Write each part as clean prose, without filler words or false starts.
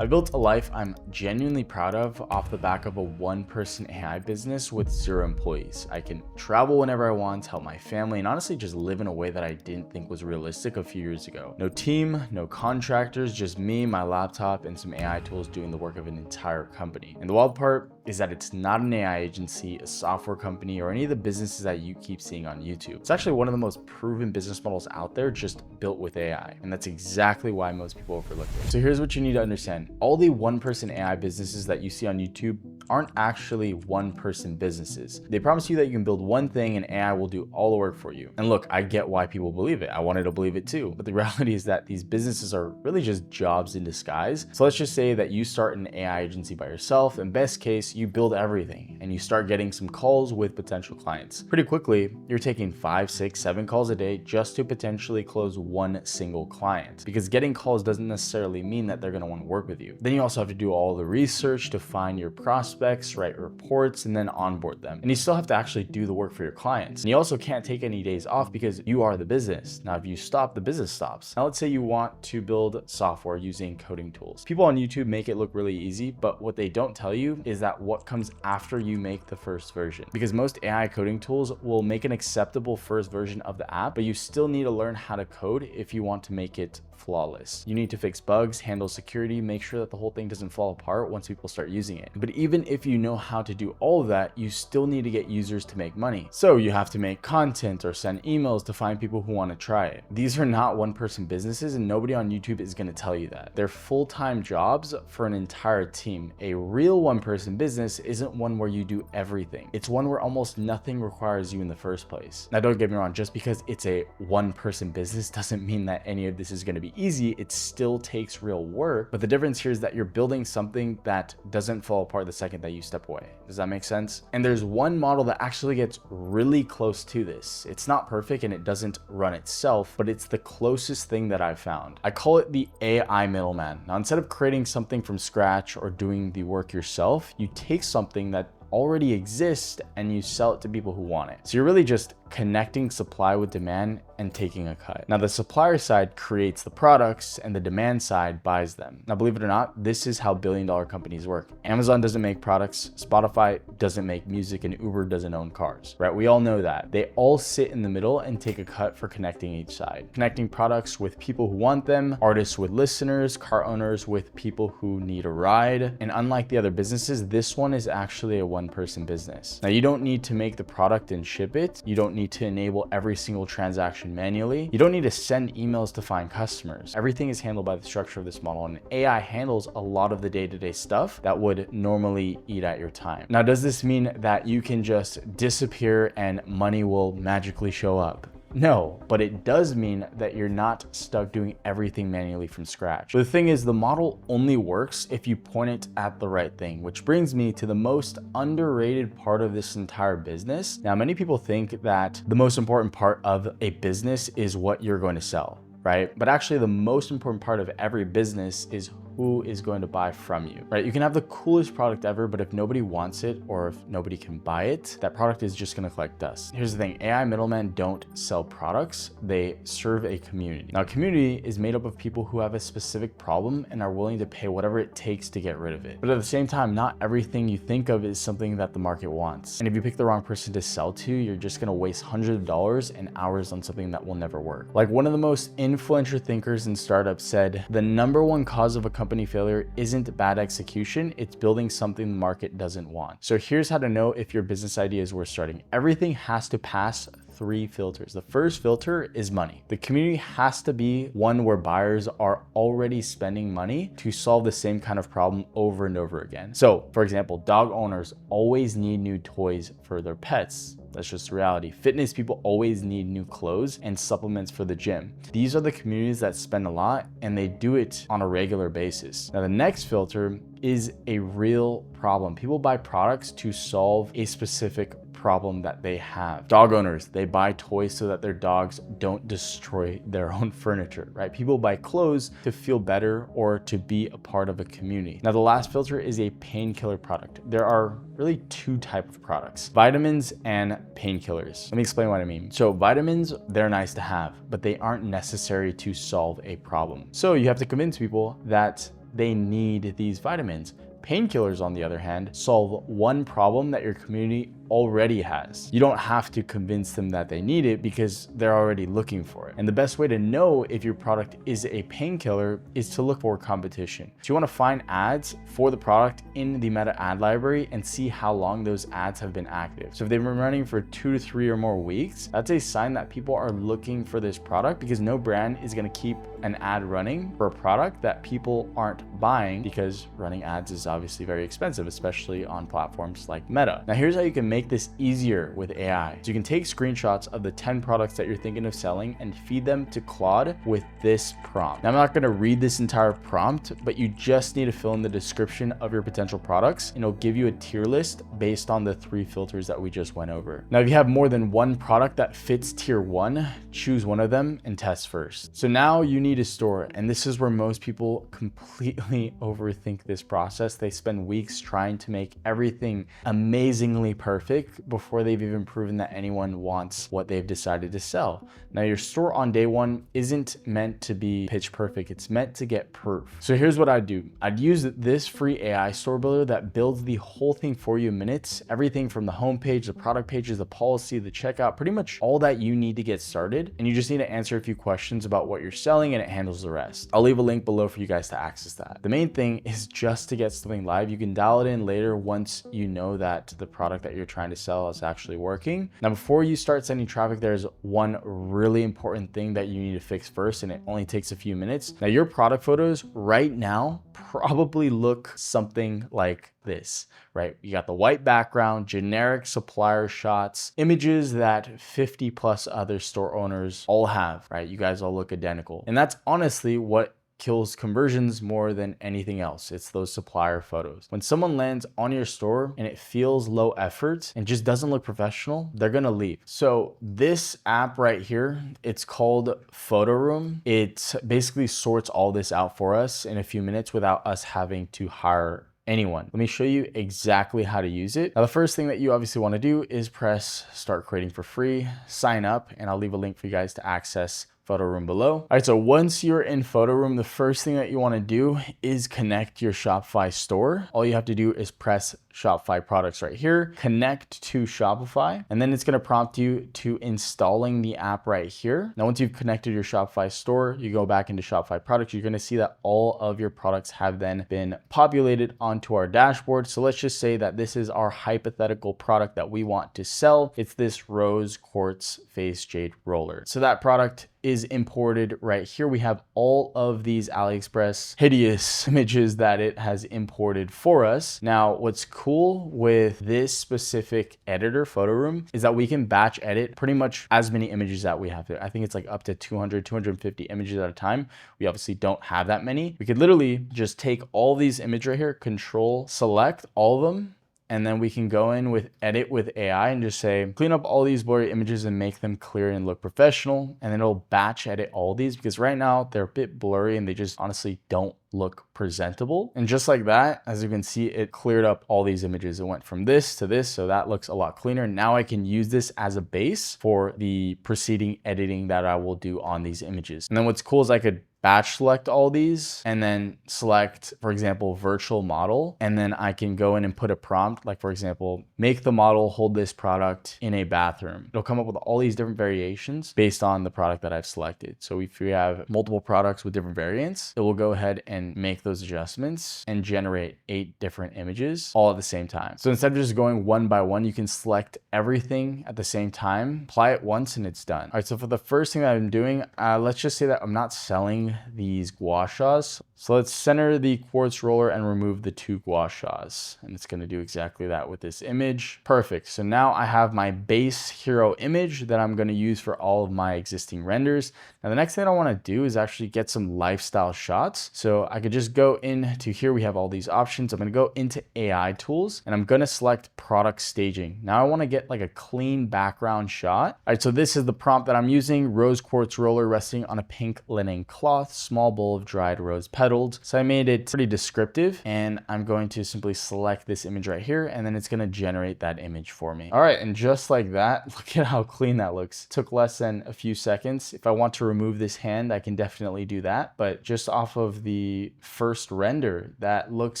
I built a life I'm genuinely proud of off the back of a one-person AI business with 0 employees. I can travel whenever I want, help my family, and honestly just live in a way that I didn't think was realistic a few years ago. No team, no contractors, just me, my laptop, and some AI tools doing the work of an entire company. And the wild part is that it's not an AI agency, a software company, or any of the businesses that you keep seeing on YouTube. It's actually one of the most proven business models out there, just built with AI. And that's exactly why most people overlook it. So here's what you need to understand. All the one-person AI businesses that you see on YouTube aren't actually one-person businesses. They promise you that you can build one thing and AI will do all the work for you. And look, I get why people believe it. I wanted to believe it too. But the reality is that these businesses are really just jobs in disguise. So let's just say that you start an AI agency by yourself. In best case, you build everything and you start getting some calls with potential clients. Pretty quickly, you're taking 5, 6, 7 calls a day just to potentially close one single client. Because getting calls doesn't necessarily mean that they're going to want to work with you. Then you also have to do all the research to find your prospects, write reports, and then onboard them. And you still have to actually do the work for your clients. And you also can't take any days off because you are the business. Now, if you stop, the business stops. Now, let's say you want to build software using coding tools. People on YouTube make it look really easy, but what they don't tell you is that what comes after you make the first version. Because most AI coding tools will make an acceptable first version of the app, but you still need to learn how to code if you want to make it flawless. You need to fix bugs, handle security, make sure that the whole thing doesn't fall apart once people start using it. But even if you know how to do all of that, you still need to get users to make money. So you have to make content or send emails to find people who want to try it. These are not one-person businesses, and nobody on YouTube is going to tell you that. They're full-time jobs for an entire team. A real one-person business isn't one where you do everything. It's one where almost nothing requires you in the first place. Now, don't get me wrong, just because it's a one-person business doesn't mean that any of this is going to be easy. It still takes real work, but the difference here is that you're building something that doesn't fall apart the second that you step away. Does that make sense? And there's one model that actually gets really close to this. It's not perfect and it doesn't run itself, but it's the closest thing that I've found. I call it the AI middleman. Now, instead of creating something from scratch or doing the work yourself, you take something that already exists and you sell it to people who want it. So you're really just connecting supply with demand and taking a cut. Now, the supplier side creates the products and the demand side buys them. Now, believe it or not, this is how billion-dollar companies work. Amazon doesn't make products, Spotify doesn't make music, and Uber doesn't own cars, right? We all know that. They all sit in the middle and take a cut for connecting each side. Connecting products with people who want them, artists with listeners, car owners with people who need a ride. And unlike the other businesses, this one is actually a one-person business. Now, you don't need to make the product and ship it. You don't need to enable every single transaction manually. You don't need to send emails to find customers. Everything is handled by the structure of this model, and AI handles a lot of the day-to-day stuff that would normally eat at your time. Now, does this mean that you can just disappear and money will magically show up? No, but it does mean that you're not stuck doing everything manually from scratch. But the thing is, the model only works if you point it at the right thing, which brings me to the most underrated part of this entire business. Now, many people think that the most important part of a business is what you're going to sell, right? But actually, the most important part of every business is who is going to buy from you, right? You can have the coolest product ever, but if nobody wants it or if nobody can buy it, that product is just gonna collect dust. Here's the thing, AI middlemen don't sell products, they serve a community. Now, a community is made up of people who have a specific problem and are willing to pay whatever it takes to get rid of it. But at the same time, not everything you think of is something that the market wants. And if you pick the wrong person to sell to, you're just gonna waste hundreds of dollars and hours on something that will never work. Like one of the most influential thinkers in startups said, the #1 cause of a company failure isn't bad execution, it's building something the market doesn't want. So here's how to know if your business idea is worth starting. Everything has to pass 3 filters. The first filter is money. The community has to be one where buyers are already spending money to solve the same kind of problem over and over again. So, for example, dog owners always need new toys for their pets. That's just reality. Fitness people always need new clothes and supplements for the gym. These are the communities that spend a lot and they do it on a regular basis. Now, the next filter is a real problem. People buy products to solve a specific problem that they have. Dog owners, they buy toys so that their dogs don't destroy their own furniture, right? People buy clothes to feel better or to be a part of a community. Now, the last filter is a painkiller product. There are really 2 types of products, vitamins and painkillers. Let me explain what I mean. So vitamins, they're nice to have, but they aren't necessary to solve a problem. So you have to convince people that they need these vitamins. Painkillers, on the other hand, solve one problem that your community already has. You don't have to convince them that they need it because they're already looking for it. And the best way to know if your product is a painkiller is to look for competition. So you want to find ads for the product in the Meta ad library and see how long those ads have been active. So if they've been running for 2 to 3 or more weeks, that's a sign that people are looking for this product, because no brand is going to keep an ad running for a product that people aren't buying, because running ads is obviously very expensive, especially on platforms like Meta. Now here's how you can make this easier with AI. So you can take screenshots of the 10 products that you're thinking of selling and feed them to Claude with this prompt. Now I'm not going to read this entire prompt, but you just need to fill in the description of your potential products, and it'll give you a tier list based on the 3 filters that we just went over. Now if you have more than one product that fits tier 1, choose one of them and test first. So now you need a store, and this is where most people completely overthink this process. They spend weeks trying to make everything amazingly perfect before they've even proven that anyone wants what they've decided to sell. Now your store on day 1 isn't meant to be pitch perfect, it's meant to get proof. So here's what I'd do. I'd use this free AI store builder that builds the whole thing for you in minutes, everything from the homepage, the product pages, the policy, the checkout, pretty much all that you need to get started. And you just need to answer a few questions about what you're selling, and it handles the rest. I'll leave a link below for you guys to access that. The main thing is just to get something live. You can dial it in later once you know that the product that you're trying to sell is actually working. Now, before you start sending traffic, there's one really important thing that you need to fix first, and it only takes a few minutes. Now, your product photos right now probably look something like this, right? You got the white background, generic supplier shots, images that 50 plus other store owners all have, right? You guys all look identical. And that's honestly what kills conversions more than anything else. It's those supplier photos. When someone lands on your store and it feels low effort and just doesn't look professional, they're gonna leave. So this app right here, it's called Photo Room. It basically sorts all this out for us in a few minutes without us having to hire anyone. Let me show you exactly how to use it. Now, the first thing that you obviously want to do is press start creating for free, sign up, and I'll leave a link for you guys to access Photo Room below. All right, so once you're in Photo Room, the first thing that you want to do is connect your Shopify store. All you have to do is press Shopify products right here, connect to Shopify, and then it's going to prompt you to installing the app right here. Now, once you've connected your Shopify store, you go back into Shopify products, you're going to see that all of your products have then been populated onto our dashboard. So let's just say that this is our hypothetical product that we want to sell. It's this rose quartz face jade roller. So that product is imported right here. We have all of these AliExpress hideous images that it has imported for us. Now, what's cool with this specific editor, Photo Room, is that we can batch edit pretty much as many images that we have there. I think it's like up to 200, 250 images at a time. We obviously don't have that many. We could literally just take all these images right here, control, select all of them, and then we can go in with edit with AI and just say, clean up all these blurry images and make them clear and look professional. And then it'll batch edit all these, because right now they're a bit blurry and they just honestly don't look presentable. And just like that, as you can see, it cleared up all these images. It went from this to this, so that looks a lot cleaner. Now I can use this as a base for the preceding editing that I will do on these images. And then what's cool is I could batch select all these and then select, for example, virtual model. And then I can go in and put a prompt, like for example, make the model hold this product in a bathroom. It'll come up with all these different variations based on the product that I've selected. So if we have multiple products with different variants, it will go ahead and make those adjustments and generate 8 different images all at the same time. So instead of just going one by one, you can select everything at the same time, apply it once, and it's done. All right, so for the first thing that I'm doing, let's just say that I'm not selling these gua shas. So let's center the quartz roller and remove the 2 gua shas. And it's going to do exactly that with this image. Perfect. So now I have my base hero image that I'm going to use for all of my existing renders. Now the next thing I want to do is actually get some lifestyle shots. So I could just go into here. We have all these options. I'm going to go into AI tools and I'm going to select product staging. Now I want to get like a clean background shot. All right, so this is the prompt that I'm using. Rose quartz roller resting on a pink linen cloth, small bowl of dried rose petals. titled. So I made it pretty descriptive, and I'm going to simply select this image right here, and then it's going to generate that image for me. All right, and just like that, look at how clean that looks. It took less than a few seconds. If I want to remove this hand, I can definitely do that, but just off of the first render, that looks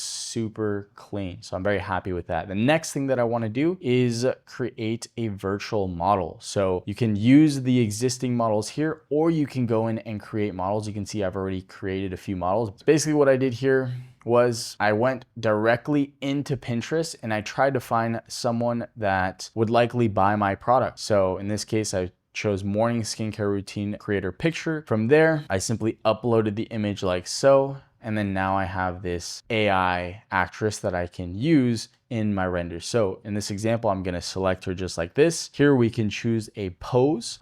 super clean. So I'm very happy with that. The next thing that I want to do is create a virtual model. So you can use the existing models here, or you can go in and create models. You can see I've already created a few models. So basically what I did here was I went directly into Pinterest and I tried to find someone that would likely buy my product. So in this case, I chose morning skincare routine creator picture. From there, I simply uploaded the image like so. And then now I have this AI actress that I can use in my render. So in this example, I'm gonna select her just like this. Here we can choose a pose.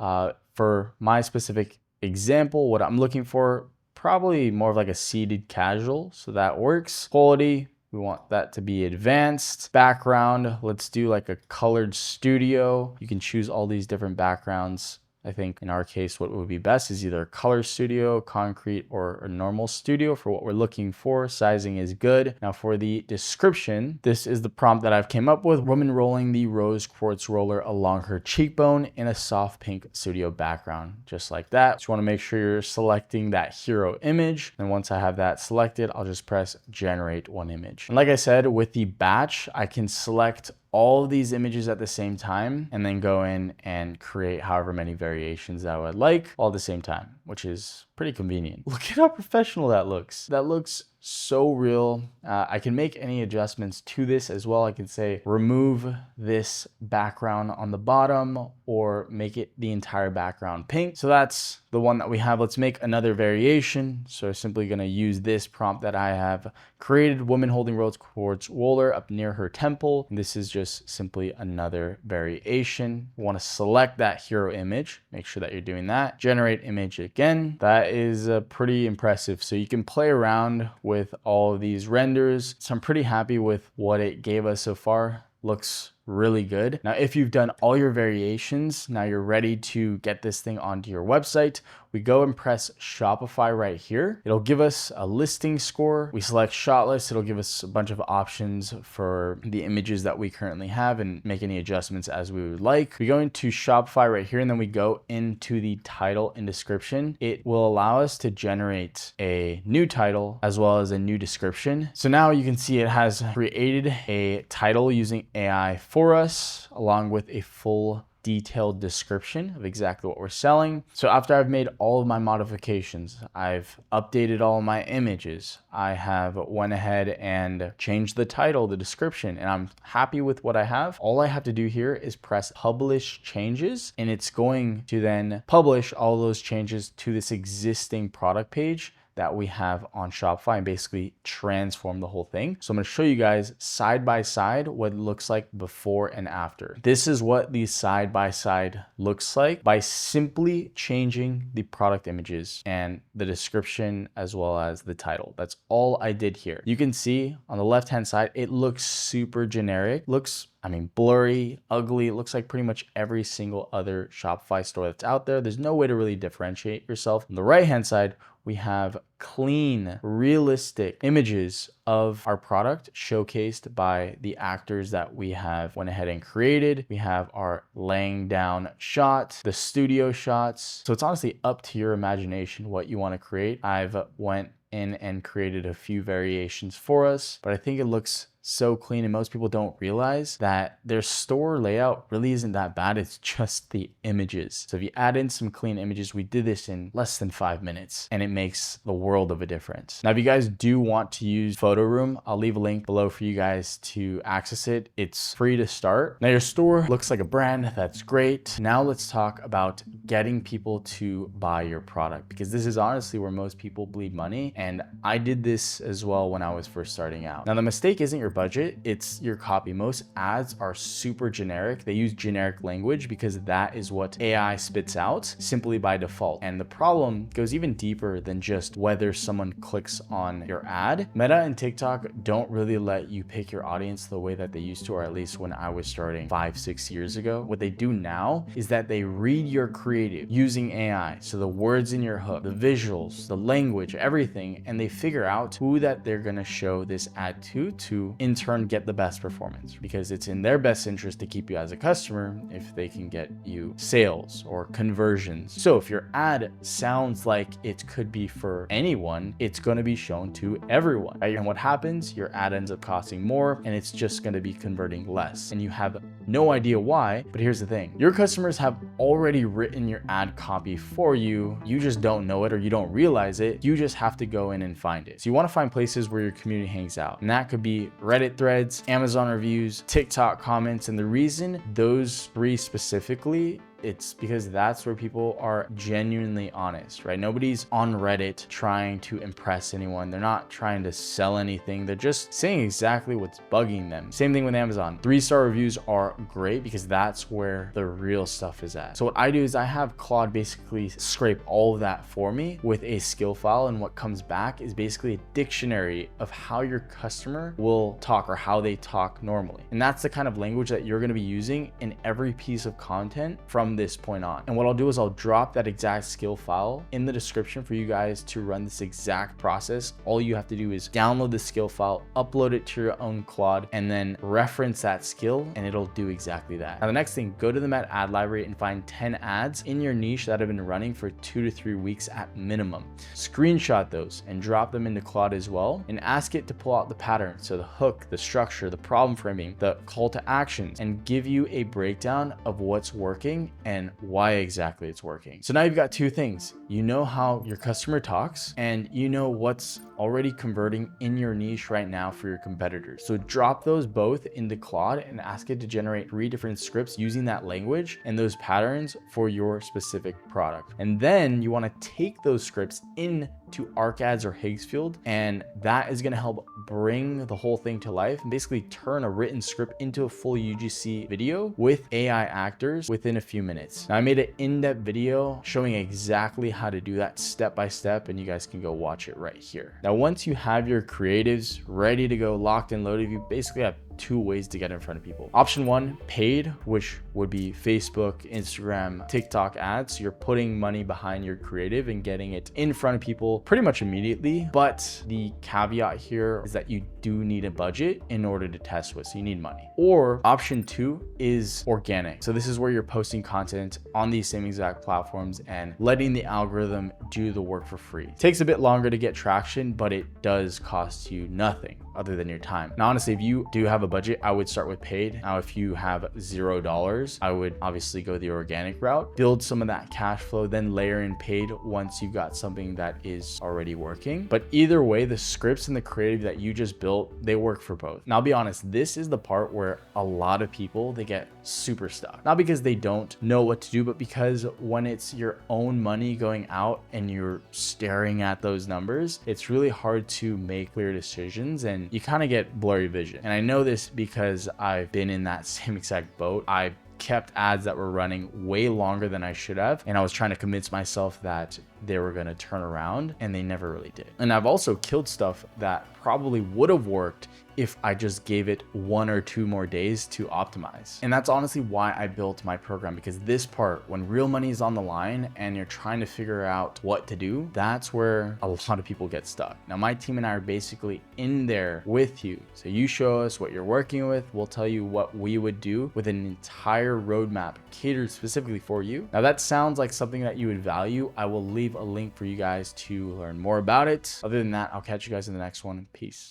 For my specific example, what I'm looking for, probably more of like a seated casual. So that works. Quality, we want that to be advanced. Background, let's do like a colored studio. You can choose all these different backgrounds. I think in our case, what would be best is either color studio, concrete, or a normal studio for what we're looking for. Sizing is good. Now for the description, this is the prompt that I've came up with. Woman rolling the rose quartz roller along her cheekbone in a soft pink studio background, just like that. Just want to make sure you're selecting that hero image. And once I have that selected, I'll just press generate one image. And like I said, with the batch, I can select all of these images at the same time and then go in and create however many variations that I would like all at the same time, which is pretty convenient. Look at how professional that looks. That looks so real. I can make any adjustments to this as well. I can say remove this background on the bottom or make it the entire background pink. So that's the one that we have. Let's make another variation. So I'm simply gonna use this prompt that I have created, woman holding rose quartz roller up near her temple. And this is just simply another variation. We wanna select that hero image. Make sure that you're doing that. Generate image again. That is pretty impressive. So you can play around with all of these renders. So I'm pretty happy with what it gave us so far. Looks really good. Now, if you've done all your variations, now you're ready to get this thing onto your website. We go and press Shopify right here. It'll give us a listing score. We select shot list. It'll give us a bunch of options for the images that we currently have and make any adjustments as we would like. We go into Shopify right here, and then we go into the title and description. It will allow us to generate a new title as well as a new description. So now you can see it has created a title using AI for us, along with a full detailed description of exactly what we're selling. So after I've made all of my modifications, I've updated all of my images, I have went ahead and changed the title, the description, and I'm happy with what I have. All I have to do here is press publish changes, and it's going to then publish all those changes to this existing product page that we have on Shopify and basically transform the whole thing. So I'm gonna show you guys side by side what it looks like before and after. This is what the side by side looks like by simply changing the product images and the description as well as the title. That's all I did here. You can see on the left-hand side, it looks super generic. Looks, I mean, blurry, ugly. It looks like pretty much every single other Shopify store that's out there. There's no way to really differentiate yourself. On the right-hand side, we have clean, realistic images of our product showcased by the actors that we have went ahead and created. We have our laying down shot, the studio shots. So it's honestly up to your imagination what you want to create. I've went in and created a few variations for us, but I think it looks so clean, and most people don't realize that their store layout really isn't that bad. It's just the images. So if you add in some clean images, we did this in less than 5 minutes, and it makes the world of a difference. Now, if you guys do want to use Photo Room, I'll leave a link below for you guys to access it. It's free to start. Now, your store looks like a brand. That's great. Now let's talk about getting people to buy your product, because this is honestly where most people bleed money. And I did this as well when I was first starting out. Now, the mistake isn't your budget, it's your copy. Most ads are super generic. They use generic language because that is what AI spits out simply by default. And the problem goes even deeper than just whether someone clicks on your ad. Meta and TikTok don't really let you pick your audience the way that they used to, or at least when I was starting 5-6 years ago. What they do now is that they read your creative using AI. So the words in your hook, the visuals, the language, everything, and they figure out who that they're gonna show this ad to in turn get the best performance, because it's in their best interest to keep you as a customer if they can get you sales or conversions. So if your ad sounds like it could be for anyone, it's gonna be shown to everyone, right? And what happens? Your ad ends up costing more and it's just gonna be converting less. And you have no idea why, but here's the thing. Your customers have already written your ad copy for you. You just don't know it or you don't realize it. You just have to go in and find it. So you wanna find places where your community hangs out. And that could be Reddit threads, Amazon reviews, TikTok comments. And the reason those three specifically, it's because that's where people are genuinely honest, right? Nobody's on Reddit trying to impress anyone. They're not trying to sell anything. They're just saying exactly what's bugging them. Same thing with Amazon. 3-star reviews are great because that's where the real stuff is at. So what I do is I have Claude basically scrape all of that for me with a skill file. And what comes back is basically a dictionary of how your customer will talk or how they talk normally. And that's the kind of language that you're going to be using in every piece of content from this point on. And what I'll do is I'll drop that exact skill file in the description for you guys to run this exact process. All you have to do is download the skill file, upload it to your own Claude, and then reference that skill and it'll do exactly that. Now the next thing, go to the Meta ad library and find 10 ads in your niche that have been running for 2 to 3 weeks at minimum. Screenshot those and drop them into Claude as well and ask it to pull out the pattern. So the hook, the structure, the problem framing, the call to actions, and give you a breakdown of what's working and why exactly it's working. So now you've got two things. You know how your customer talks and you know what's already converting in your niche right now for your competitors. So drop those both into Claude and ask it to generate 3 different scripts using that language and those patterns for your specific product. And then you want to take those scripts in to ArcAds or Higgsfield, and that is going to help bring the whole thing to life and basically turn a written script into a full UGC video with AI actors within a few minutes. Now I made an in-depth video showing exactly how to do that step by step, and you guys can go watch it right here. Now once you have your creatives ready to go, locked and loaded, you basically have 2 ways to get in front of people. Option 1, paid, which would be Facebook, Instagram, TikTok ads. So you're putting money behind your creative and getting it in front of people pretty much immediately. But the caveat here is that you do need a budget in order to test with, so you need money. Or option 2 is organic. So this is where you're posting content on these same exact platforms and letting the algorithm do the work for free. It takes a bit longer to get traction, but it does cost you nothing other than your time. Now, honestly, if you do have a budget, I would start with paid. Now, if you have $0, I would obviously go the organic route, build some of that cash flow, then layer in paid once you've got something that is already working. But either way, the scripts and the creative that you just built, they work for both. Now, I'll be honest, this is the part where a lot of people, they get super stuck. Not because they don't know what to do, but because when it's your own money going out and you're staring at those numbers, it's really hard to make clear decisions and you kind of get blurry vision. And I know this because I've been in that same exact boat. I kept ads that were running way longer than I should have, and I was trying to convince myself that they were going to turn around, and they never really did. And I've also killed stuff that probably would have worked if I just gave it 1 or 2 more days to optimize. And that's honestly why I built my program, because this part, when real money is on the line and you're trying to figure out what to do, that's where a lot of people get stuck. Now, my team and I are basically in there with you. So you show us what you're working with, we'll tell you what we would do with an entire roadmap catered specifically for you. Now, that sounds like something that you would value. I will leave a link for you guys to learn more about it. Other than that, I'll catch you guys in the next one. Peace.